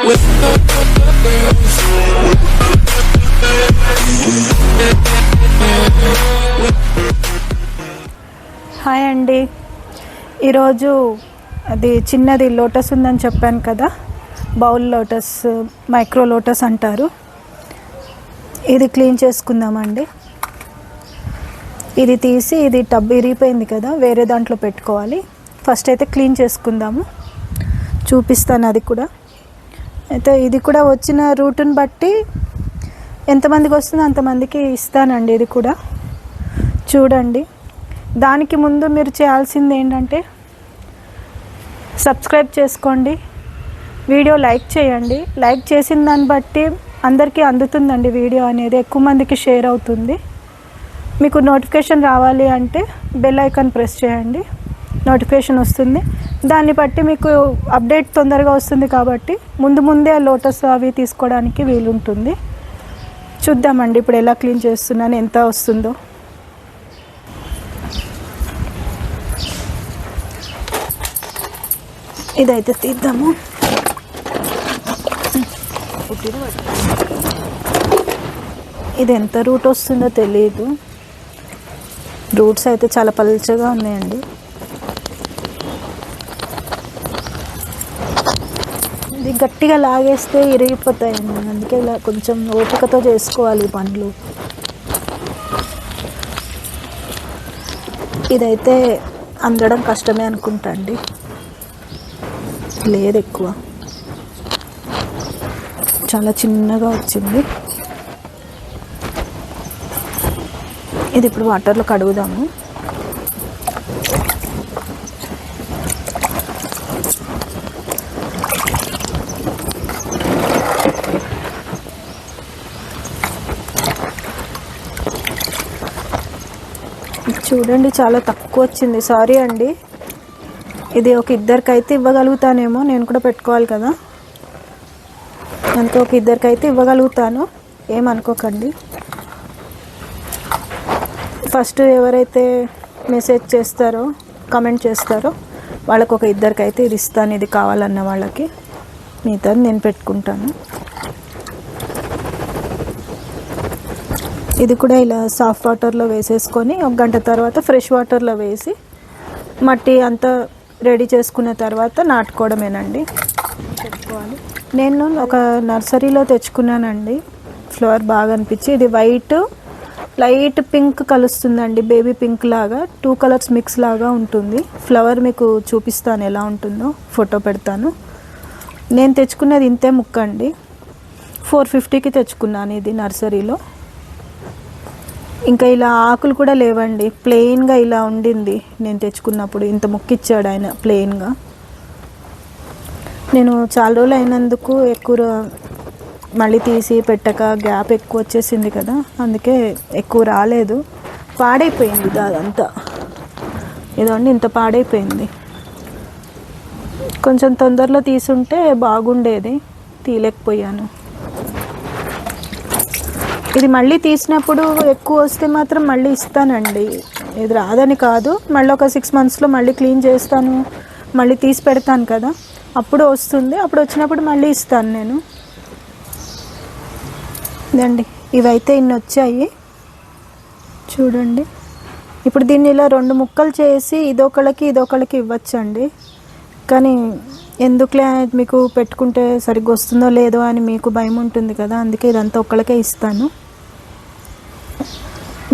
Hi అండి, ఈరోజు అది చిన్నది లోటస్ ఉందని చెప్పాను కదా, బౌల్ లోటస్, మైక్రో లోటస్ అంటారు. ఇది క్లీన్ చేసుకుందామండి. ఇది తీసి, ఇది టబ్ ఇరిగిపోయింది కదా, వేరే దాంట్లో పెట్టుకోవాలి. ఫస్ట్ అయితే క్లీన్ చేసుకుందాము, చూపిస్తాను అది కూడా. అయితే ఇది కూడా వచ్చిన రూట్ని బట్టి ఎంతమందికి వస్తుందో అంతమందికి ఇస్తానండి. ఇది కూడా చూడండి. దానికి ముందు మీరు చేయాల్సింది ఏంటంటే సబ్స్క్రైబ్ చేసుకోండి, వీడియో లైక్ చేయండి. లైక్ చేసిన దాన్ని బట్టి అందరికీ అందుతుందండి వీడియో అనేది, ఎక్కువ మందికి షేర్ అవుతుంది. మీకు నోటిఫికేషన్ రావాలి అంటే బెల్ ఐకాన్ ప్రెస్ చేయండి, నోటిఫికేషన్ వస్తుంది. దాన్ని బట్టి మీకు అప్డేట్ తొందరగా వస్తుంది కాబట్టి ముందే లోటస్ అవి తీసుకోవడానికి వీలుంటుంది. చూద్దామండి ఇప్పుడు ఎలా క్లీన్ చేస్తున్నాను, ఎంత వస్తుందో. ఇదైతే తీద్దాము. ఇది ఎంత రూట్ వస్తుందో తెలియదు. రూట్స్ అయితే చాలా పల్చగా ఉన్నాయండి. ఇది గట్టిగా లాగేస్తే ఇరిగిపోతాయండి, అందుకే ఇలా కొంచెం ఓపికతో చేసుకోవాలి పనులు. ఇదైతే అందడం కష్టమే అనుకుంటా అండి, లేదు ఎక్కువ, చాలా చిన్నగా వచ్చింది. ఇది ఇప్పుడు వాటర్లో కడుగుదాము. చూడండి, చాలా తక్కువ వచ్చింది. సారీ అండి, ఇది ఒక ఇద్దరికైతే ఇవ్వగలుగుతానేమో, నేను కూడా పెట్టుకోవాలి కదా, అందుకే ఒక ఇద్దరికైతే ఇవ్వగలుగుతాను, ఏమనుకోకండి. ఫస్ట్ ఎవరైతే మెసేజ్ చేస్తారో, కమెంట్ చేస్తారో వాళ్ళకు ఒక ఇద్దరికైతే ఇది ఇస్తాను, ఇది కావాలన్న వాళ్ళకి. మిగతాది నేను పెట్టుకుంటాను. ఇది కూడా ఇలా సాఫ్ట్ వాటర్లో వేసేసుకొని 1 గంట తర్వాత ఫ్రెష్ వాటర్లో వేసి మట్టి అంతా రెడీ చేసుకున్న తర్వాత నాటుకోవడమేనండి, పెట్టుకోవాలి. నేను ఒక నర్సరీలో తెచ్చుకున్నానండి, ఫ్లవర్ బాగా అనిపించి. ఇది వైట్ లైట్ పింక్ కలుస్తుందండి, బేబీ పింక్ లాగా, 2 కలర్స్ మిక్స్ లాగా ఉంటుంది. ఫ్లవర్ మీకు చూపిస్తాను ఎలా ఉంటుందో, ఫోటో పెడతాను. నేను తెచ్చుకున్నది ఇంతే ముక్క అండి, 450కి తెచ్చుకున్నాను ఇది నర్సరీలో. ఇంకా ఇలా ఆకులు కూడా లేవండి, ప్లెయిన్గా ఇలా ఉండింది నేను తెచ్చుకున్నప్పుడు. ఇంత ముక్కిచ్చాడు ఆయన ప్లెయిన్గా. నేను చాలా రోజులు అయినందుకు ఎక్కువ మళ్ళీ తీసి పెట్టక గ్యాప్ ఎక్కువ వచ్చేసింది కదా, అందుకే ఎక్కువ రాలేదు. పాడైపోయింది అదంతా, ఇదండి ఇంత పాడైపోయింది. కొంచెం తొందరలో తీసుంటే బాగుండేది, తీయలేకపోయాను. ఇది మళ్ళీ తీసినప్పుడు ఎక్కువ వస్తే మాత్రం మళ్ళీ ఇస్తానండి, ఇది రాదని కాదు. మళ్ళీ ఒక 6 monthsలో మళ్ళీ క్లీన్ చేస్తాను, మళ్ళీ తీసి పెడతాను కదా, అప్పుడు వస్తుంది. అప్పుడు వచ్చినప్పుడు మళ్ళీ ఇస్తాను నేను. ఇదండి, ఇవైతే ఇన్ని వచ్చాయి చూడండి. ఇప్పుడు దీన్ని ఇలా 2 ముక్కలు చేసి ఇదొకళ్ళకి ఇవ్వచ్చండి. కానీ ఎందుకులే, మీకు పెట్టుకుంటే సరిగ్గా వస్తుందో లేదో అని మీకు భయం ఉంటుంది కదా, అందుకే ఇదంతా ఒక్కళ్ళకే ఇస్తాను.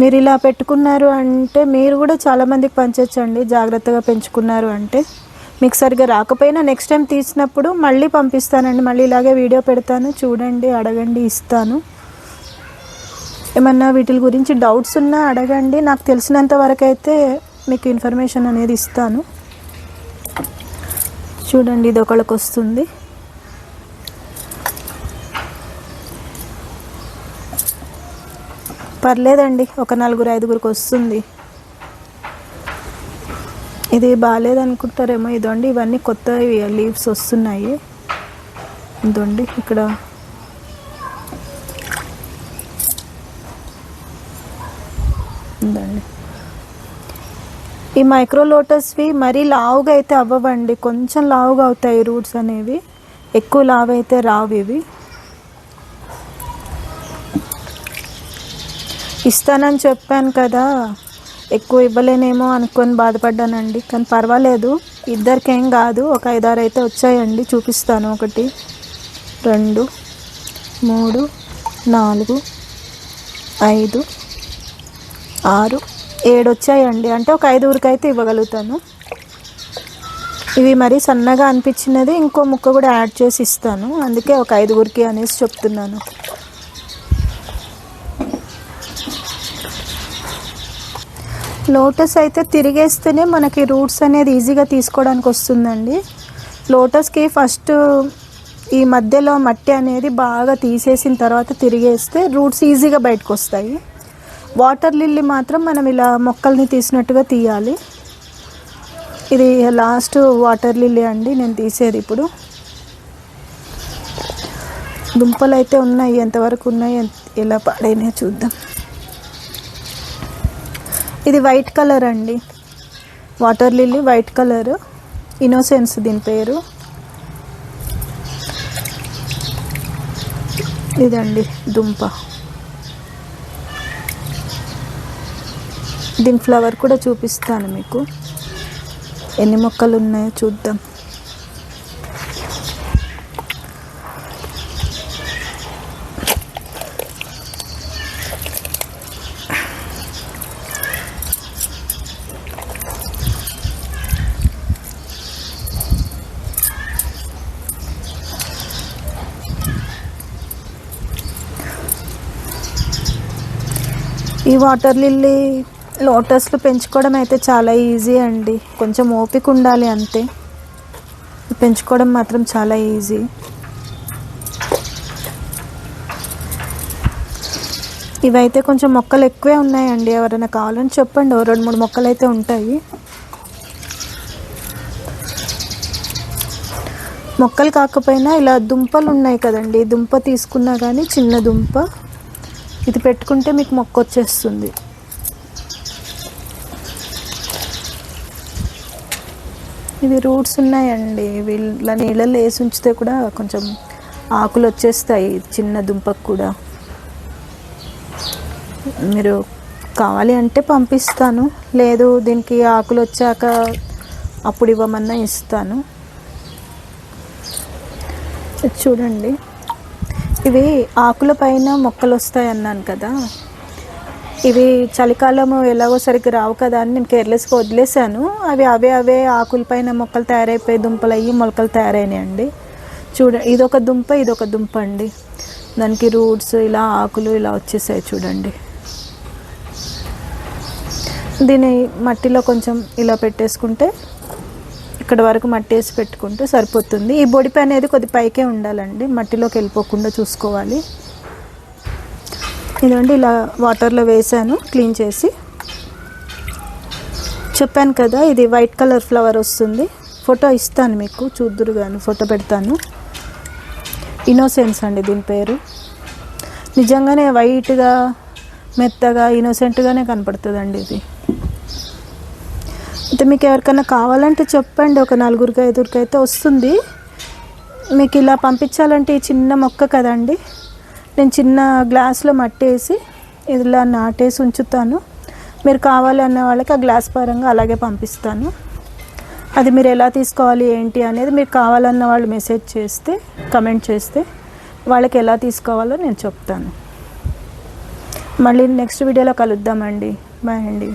మీరు ఇలా పెట్టుకున్నారు అంటే మీరు కూడా చాలామందికి పంచొచ్చండి, జాగ్రత్తగా పెంచుకున్నారు అంటే. మీకు సరిగ్గా రాకపోయినా నెక్స్ట్ టైం తీసినప్పుడు మళ్ళీ పంపిస్తానండి, మళ్ళీ ఇలాగే వీడియో పెడతాను, చూడండి, అడగండి, ఇస్తాను. ఏమన్నా వీటి గురించి డౌట్స్ ఉన్నా అడగండి, నాకు తెలిసినంత వరకు అయితే మీకు ఇన్ఫర్మేషన్ అనేది ఇస్తాను. చూడండి, ఇది ఒకళ్ళకి వస్తుంది. పర్లేదండి, ఒక 4-5గురికి వస్తుంది. ఇది బాగాలేదనుకుంటారేమో. ఇదండి, ఇవన్నీ కొత్త లీవ్స్ వస్తున్నాయి. ఇదండి ఇక్కడ ఉందండి. ఈ మైక్రో లోటస్వి మరీ లావుగా అయితే అవ్వవండి, కొంచెం లావుగా అవుతాయి రూట్స్ అనేవి. ఎక్కువ లావు అయితే రావు ఇవి. ఇస్తానని చెప్పాను కదా, ఎక్కువ ఇవ్వలేనేమో అనుకొని బాధపడ్డానండి. కానీ పర్వాలేదు, ఇద్దరికేం కాదు, ఒక 5-6 అయితే వచ్చాయండి. చూపిస్తాను. 1 2 3 4 5 6 7 వచ్చాయండి. అంటే ఒక 5 అయితే ఇవ్వగలుగుతాను. ఇవి మరీ సన్నగా అనిపించినది ఇంకో ముక్క కూడా యాడ్ చేసి ఇస్తాను. అందుకే ఒక 5 అనేసి చెప్తున్నాను. లోటస్ అయితే తిరిగేస్తేనే మనకి రూట్స్ అనేది ఈజీగా తీసుకోవడానికి వస్తుందండి. లోటస్కి ఫస్ట్ ఈ మధ్యలో మట్టి అనేది బాగా తీసేసిన తర్వాత తిరిగేస్తే రూట్స్ ఈజీగా బయటకు వస్తాయి. వాటర్ లిల్లీ మాత్రం మనం ఇలా మొక్కల్ని తీసినట్టుగా తీయాలి. ఇది లాస్ట్ వాటర్ లిల్లీ అండి నేను తీసేది. ఇప్పుడు దుంపలు అయితే ఉన్నాయి, ఎంతవరకు ఉన్నాయి, ఎలా పాడైనా చూద్దాం. ఇది వైట్ కలర్ అండి, water lily white colour, innocence దీని పేరు. ఇదండి దుంప. దీని ఫ్లవర్ కూడా చూపిస్తాను మీకు. ఎన్ని మొక్కలు ఉన్నాయో చూద్దాం. ఈ వాటర్ లిల్లీ లోటస్లు పెంచుకోవడం అయితే చాలా ఈజీ అండి. కొంచెం ఓపిక ఉండాలి అంతే. పెంచుకోవడం మాత్రం చాలా ఈజీ. ఇవైతే కొంచెం మొక్కలు ఎక్కువే ఉన్నాయండి. ఎవరైనా కావాలని చెప్పండి, 2-3 మొక్కలు అయితే ఉంటాయి. మొక్కలు కాకపోయినా ఇలా దుంపలు ఉన్నాయి కదండి, దుంప తీసుకున్నా కానీ చిన్న దుంప ఇది పెట్టుకుంటే మీకు మొక్క వచ్చేస్తుంది. ఇవి రూట్స్ ఉన్నాయండి. వీళ్ళ నీళ్ళల్లో వేసి ఉంచితే కూడా కొంచెం ఆకులు వచ్చేస్తాయి చిన్న దుంపకు కూడా. మీరు కావాలి అంటే పంపిస్తాను, లేదు దీనికి ఆకులు వచ్చాక అప్పుడు ఇవ్వమన్నా ఇస్తాను. చూడండి, ఇవి ఆకుల పైన మొక్కలు వస్తాయి అన్నాను కదా, ఇవి చలికాలము ఎలాగో సరిగ్గా రావు కదా అని నేను కేర్లెస్గా వదిలేసాను. అవే ఆకుల పైన మొక్కలు తయారైపోయి దుంపలు అయ్యి మొలకలు తయారైనాయండి. ఇదొక దుంప అండి. దానికి రూట్స్ ఇలా ఆకులు ఇలా వచ్చేసాయి చూడండి. దీన్ని మట్టిలో కొంచెం ఇలా పెట్టేసుకుంటే, ఇక్కడ వరకు మట్టి వేసి పెట్టుకుంటే సరిపోతుంది. ఈ బొడిపి అనేది కొద్ది పైకే ఉండాలండి, మట్టిలోకి వెళ్ళిపోకుండా చూసుకోవాలి. ఇదండి ఇలా వాటర్లో వేసాను క్లీన్ చేసి. చెప్పాను కదా ఇది వైట్ కలర్ ఫ్లవర్ వస్తుంది. ఫోటో ఇస్తాను మీకు, చూద్దురు కానీ ఫోటో పెడతాను. ఇన్నోసెన్స్ అండి దీని పేరు. నిజంగానే వైట్గా మెత్తగా ఇన్నోసెంట్గానే కనపడుతుందండి ఇది. అయితే మీకు ఎవరికైనా కావాలంటే చెప్పండి, ఒక 4-5 అయితే వస్తుంది. మీకు ఇలా పంపించాలంటే ఈ చిన్న మొక్క కదండి, నేను చిన్న గ్లాస్లో మట్టి వేసి ఇలా నాటేసి ఉంచుతాను. మీరు కావాలి అన్న వాళ్ళకి ఆ గ్లాస్ పరంగా అలాగే పంపిస్తాను. అది మీరు ఎలా తీసుకోవాలి ఏంటి అనేది మీరు కావాలన్న వాళ్ళు మెసేజ్ చేస్తే, కమెంట్ చేస్తే వాళ్ళకి ఎలా తీసుకోవాలో నేను చెప్తాను. మళ్ళీ నెక్స్ట్ వీడియోలో కలుద్దామండి. బాయ్ అండి.